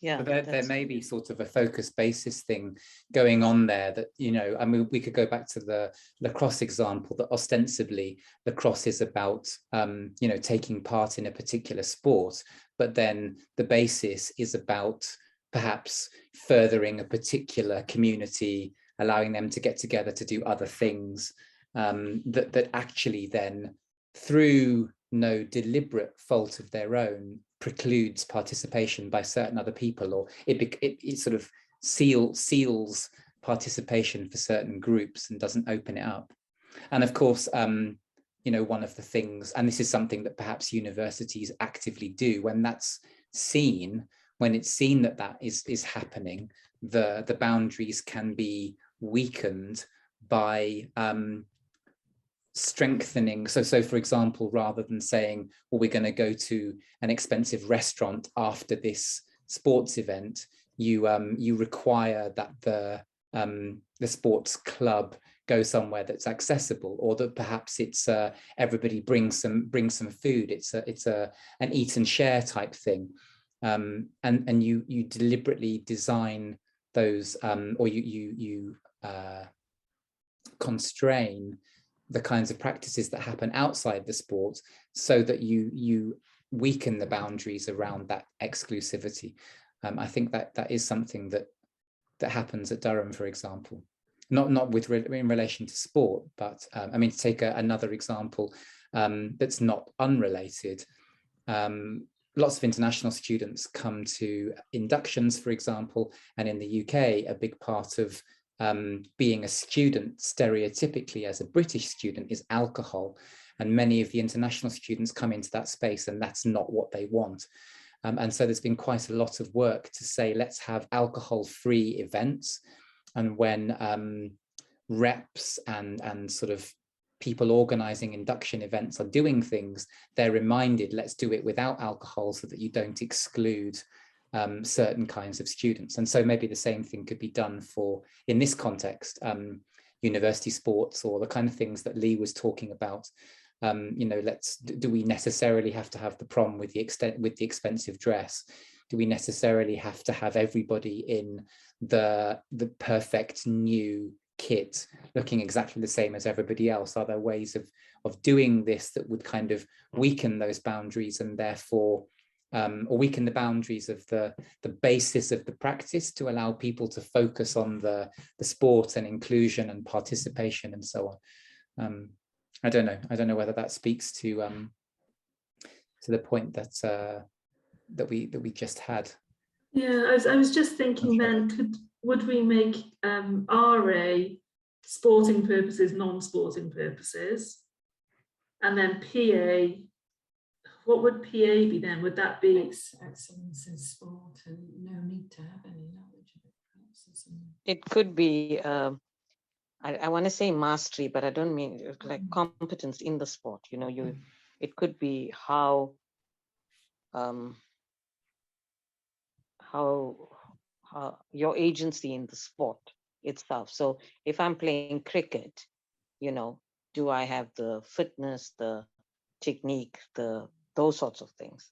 Yeah, So there may be sort of a focus basis thing going on there that, you know, I mean, we could go back to the lacrosse example, that ostensibly lacrosse is about, you know, taking part in a particular sport, but then the basis is about perhaps furthering a particular community, allowing them to get together to do other things, that actually then, through no deliberate fault of their own, precludes participation by certain other people, or it sort of seals participation for certain groups and doesn't open it up. And of course, you know, one of the things, and this is something that perhaps universities actively do, when that's seen, when it's seen that that is happening, the boundaries can be weakened by strengthening. So for example, rather than saying, well, we're going to go to an expensive restaurant after this sports event, you require that the sports club go somewhere that's accessible, or that perhaps it's everybody brings some food. It's an eat and share type thing, and you deliberately design those, or you constrain the kinds of practices that happen outside the sport, so that you weaken the boundaries around that exclusivity. I think that is something that happens at Durham, for example, not in relation to sport, but I mean, to take another example that's not unrelated. Lots of international students come to inductions, for example, and in the UK, a big part of being a student, stereotypically as a British student, is alcohol, and many of the international students come into that space and that's not what they want. And so there's been quite a lot of work to say, let's have alcohol-free events, and when reps and sort of people organizing induction events are doing things, they're reminded, let's do it without alcohol so that you don't exclude certain kinds of students. And so maybe the same thing could be done for, in this context, university sports, or the kind of things that Lee was talking about. You know, do we necessarily have to have the prom with the expensive dress? Do we necessarily have to have everybody in the perfect new kit looking exactly the same as everybody else? Are there ways of doing this that would kind of weaken those boundaries, and therefore or weaken the boundaries of the basis of the practice, to allow people to focus on the sport and inclusion and participation and so on? I don't know whether that speaks to the point that we just had. Yeah, I was just thinking then, would we make RA sporting purposes, non-sporting purposes, and then PA, what would PA be then? Would that be excellence in sport and no need to have any knowledge of it? It could be, I want to say mastery, but I don't mean like competence in the sport. You know, it could be how your agency in the sport itself. So if I'm playing cricket, you know, do I have the fitness, the technique, those sorts of things?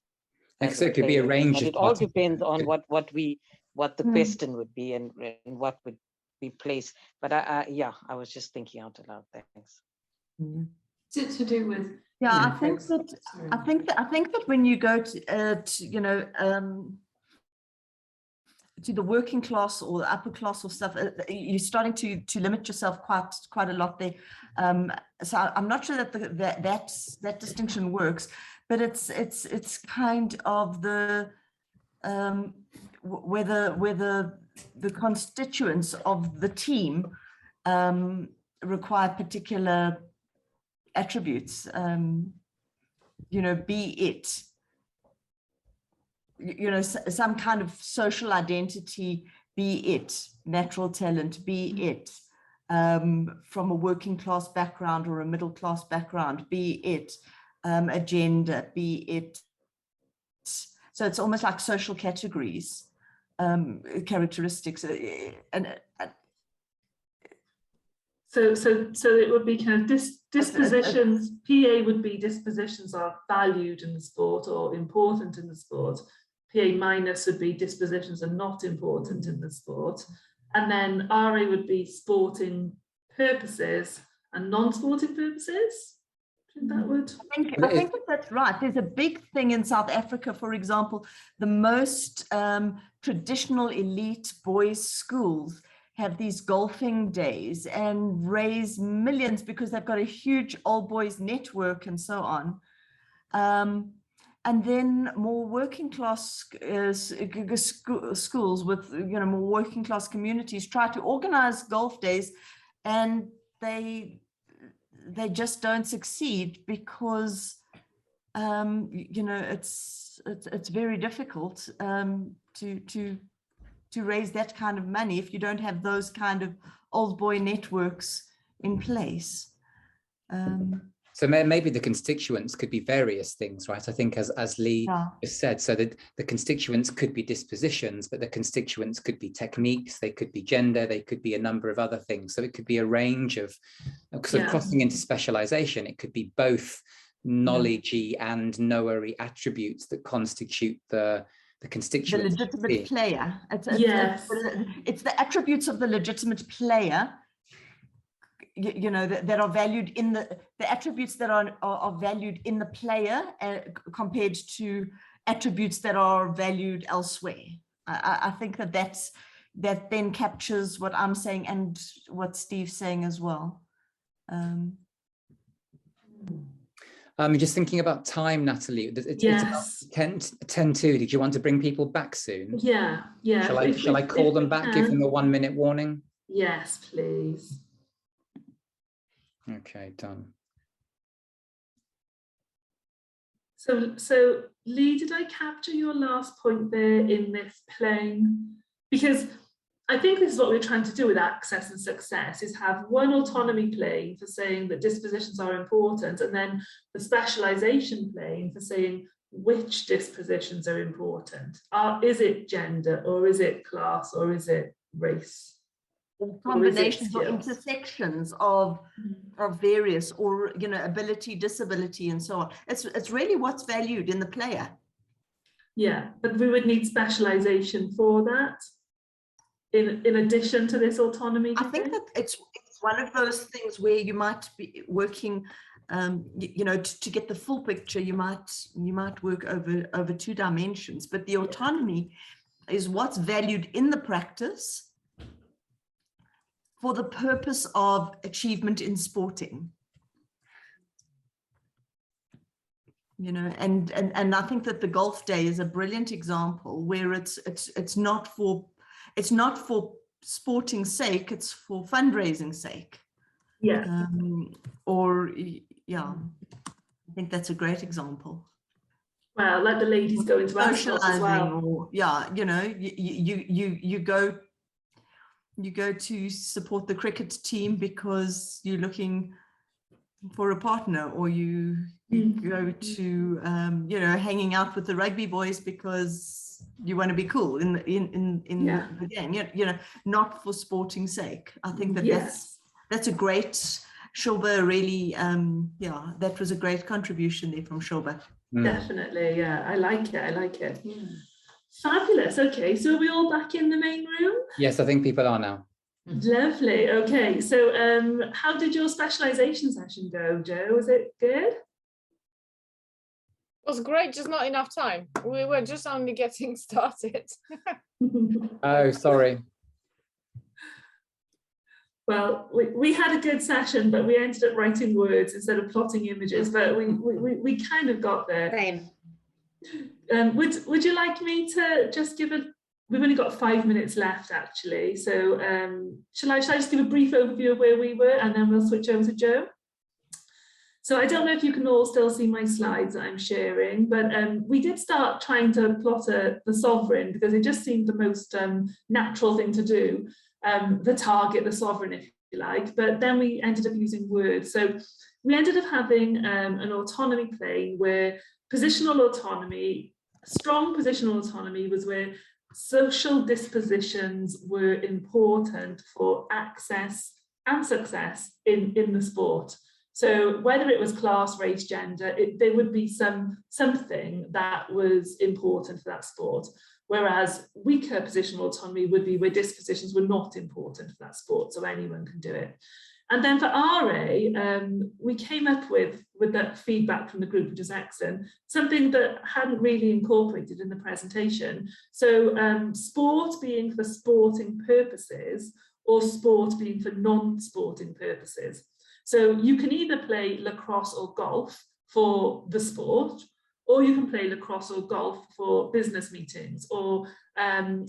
So it could be a range. It all depends on what the question would be, and what would be placed. But I was just thinking out loud. Thanks. To do with, yeah, I think that when you go to you know, to the working class or the upper class or stuff, you're starting to limit yourself quite a lot there. So I'm not sure that that distinction works, but it's kind of the whether the constituents of the team require particular attributes, you know, be it, you know, some kind of social identity, be it natural talent, be it from a working class background or a middle class background, be it a gender, be it, so it's almost like social categories, characteristics, So it would be kind of dispositions. PA would be dispositions are valued in the sport or important in the sport. PA minus would be dispositions are not important in the sport. And then RA would be sporting purposes and non-sporting purposes. I think that would. I think that's right. There's a big thing in South Africa, for example, the most traditional elite boys' schools have these golfing days and raise millions because they've got a huge old boys network and so on. And then more working class schools with, you know, more working class communities try to organize golf days, and they just don't succeed because you know, it's very difficult to raise that kind of money if you don't have those kind of old boy networks in place. So maybe the constituents could be various things, right? I think as Lee just said, so that the constituents could be dispositions, but the constituents could be techniques, they could be gender, they could be a number of other things. So it could be a range of sort of crossing into specialization. It could be both knowledge-y and knower-y attributes that constitute the constituents. The legitimate player. It's the attributes of the legitimate player, you know, that are valued in the attributes that are valued in the player compared to attributes that are valued elsewhere. I think that then captures what I'm saying and what Steve's saying as well. Just thinking about time, Natalie. It's about 10:02. Did you want to bring people back soon? Yeah. Shall I call them back? Give them a 1-minute warning? Yes, please. Okay, done. So Lee, did I capture your last point there in this plane? Because I think this is what we're trying to do with access and success, is have one autonomy plane for saying that dispositions are important, and then the specialization plane for saying which dispositions are important. Is it gender, or is it class, or is it race? Or combinations or intersections of various, or, you know, ability, disability, and so on. It's really what's valued in the player. Yeah, but we would need specialization for that. In addition to this autonomy? I think that it's one of those things where you might be working, you know, to get the full picture, you might work over 2 dimensions, but the autonomy is what's valued in the practice for the purpose of achievement in sporting. You know, and I think that the golf day is a brilliant example where it's not for sporting sake, it's for fundraising sake. Yeah. I think that's a great example. Well, let the ladies go into socializing as well. Or, you know, you go to support the cricket team because you're looking for a partner, or you go to you know, hanging out with the rugby boys because you want to be cool in the game, you know, not for sporting sake. I think that that's a great, Shilba really, that was a great contribution there from Shilba. Definitely, I like it. Fabulous. Okay, so are we all back in the main room? Yes, I think people are now. Lovely. Okay, so how did your specialization session go, Jo? Was it good? It was great, just not enough time. We were just only getting started. Oh, sorry. Well, we had a good session, but we ended up writing words instead of plotting images, but we kind of got there. Same. Would you like me to just give we've only got 5 minutes left actually, so shall I just give a brief overview of where we were, and then we'll switch over to Jo? So I don't know if you can all still see my slides that I'm sharing, but we did start trying to plot the sovereign because it just seemed the most natural thing to do, the target, the sovereign, if you like, but then we ended up using words. So we ended up having an autonomy plane where positional autonomy, strong positional autonomy, was where social dispositions were important for access and success in the sport. So whether it was class, race, gender, there would be something that was important for that sport. Whereas weaker positional autonomy would be where dispositions were not important for that sport, so anyone can do it. And then for RA, we came up with that feedback from the group, which is excellent, something that hadn't really incorporated in the presentation. So sport being for sporting purposes, or sport being for non-sporting purposes. So you can either play lacrosse or golf for the sport, or you can play lacrosse or golf for business meetings. Or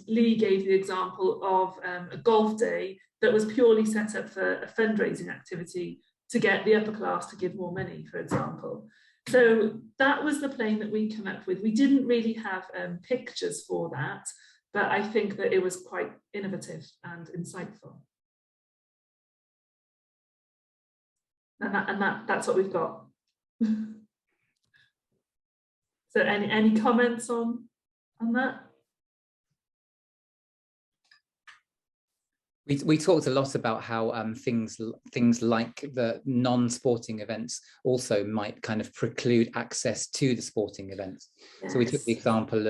Lee gave the example of a golf day that was purely set up for a fundraising activity to get the upper class to give more money, for example. So that was the plane that we came up with. We didn't really have pictures for that, but I think that it was quite innovative and insightful. And that's what we've got. So any comments on that? We talked a lot about how things like the non-sporting events also might kind of preclude access to the sporting events. Yes. So we took the example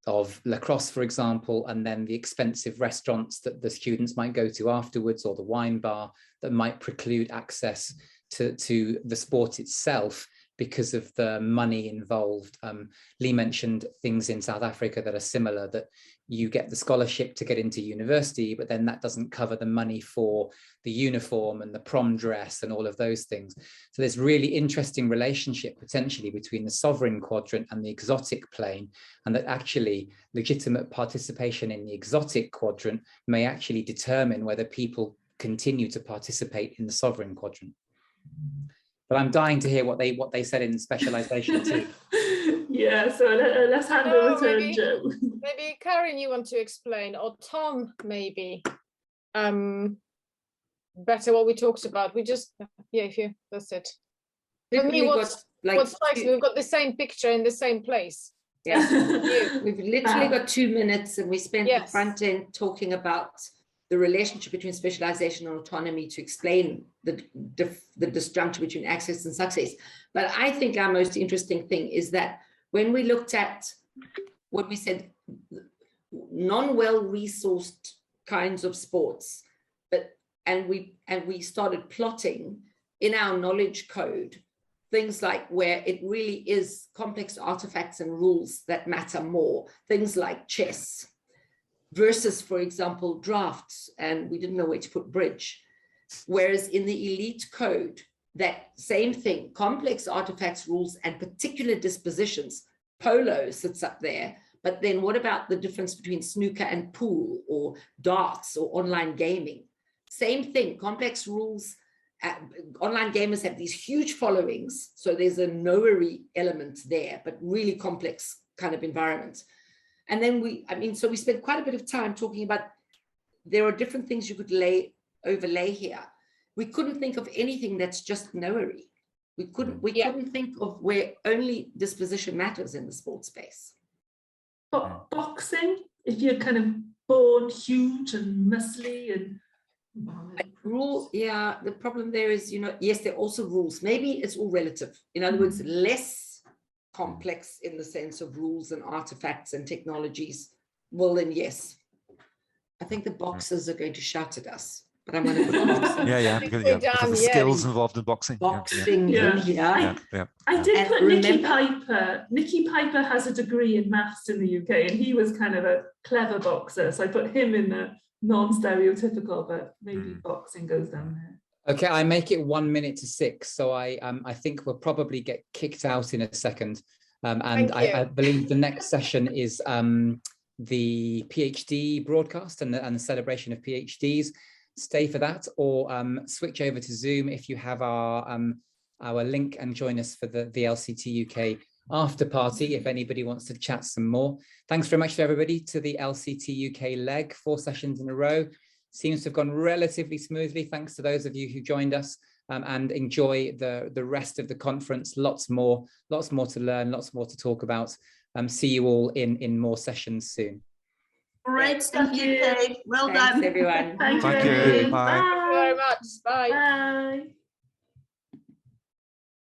of lacrosse, for example, and then the expensive restaurants that the students might go to afterwards, or the wine bar that might preclude access to the sport itself because of the money involved. Lee mentioned things in South Africa that are similar, that you get the scholarship to get into university, but then that doesn't cover the money for the uniform and the prom dress and all of those things. So there's really interesting relationship potentially between the sovereign quadrant and the exotic plane, and that actually legitimate participation in the exotic quadrant may actually determine whether people continue to participate in the sovereign quadrant. But I'm dying to hear what they said in specialization too. Yeah, so let's hand over to Jo. Maybe Karen, you want to explain, or Tom, maybe better what we talked about. We just, yeah, if you, that's it. For me, what strikes me, we've got the same picture in the same place. Yeah, we've literally got 2 minutes, and we spent the front end talking about the relationship between specialization and autonomy to explain the disjuncture between access and success. But I think our most interesting thing is that when we looked at what we said, non-well-resourced kinds of sports, and we started plotting in our knowledge code things like where it really is complex artifacts and rules that matter more, things like chess, versus, for example, drafts, and we didn't know where to put bridge. Whereas in the elite code, that same thing, complex artifacts, rules, and particular dispositions, polo sits up there, but then what about the difference between snooker and pool, or darts, or online gaming? Same thing, complex rules. Online gamers have these huge followings, so there's a knowery element there, but really complex kind of environments. And then so we spent quite a bit of time talking about there are different things you could overlay here. We couldn't think of anything that's just knowery. We couldn't think of where only disposition matters in the sports space. But boxing, if you're kind of born huge and muscly and rule, yeah, the problem there is, yes, there are also rules. Maybe it's all relative. In other words, less complex in the sense of rules and artifacts and technologies. Well, then yes, I think the boxers are going to shout at us, but I'm going to put boxing. Because of the skills involved in boxing. I did put Nicky Piper. Nicky Piper has a degree in maths in the UK, and he was kind of a clever boxer, so I put him in the non-stereotypical, but maybe boxing goes down there. Okay, I make it 1 minute to 6, so I think we'll probably get kicked out in a second. And I believe the next session is the PhD broadcast and the celebration of PhDs. Stay for that, or switch over to Zoom if you have our link, and join us for the LCT UK after party if anybody wants to chat some more. Thanks very much to everybody, to the LCT UK leg, 4 sessions in a row. seems to have gone relatively smoothly, thanks to those of you who joined us, and enjoy the rest of the conference. Lots more to learn, lots more to talk about. See you all in more sessions soon. Great stuff, UK. Well Thanks, done. everyone. Thank you. Thank you. Bye. Thank you very much. Bye. Bye.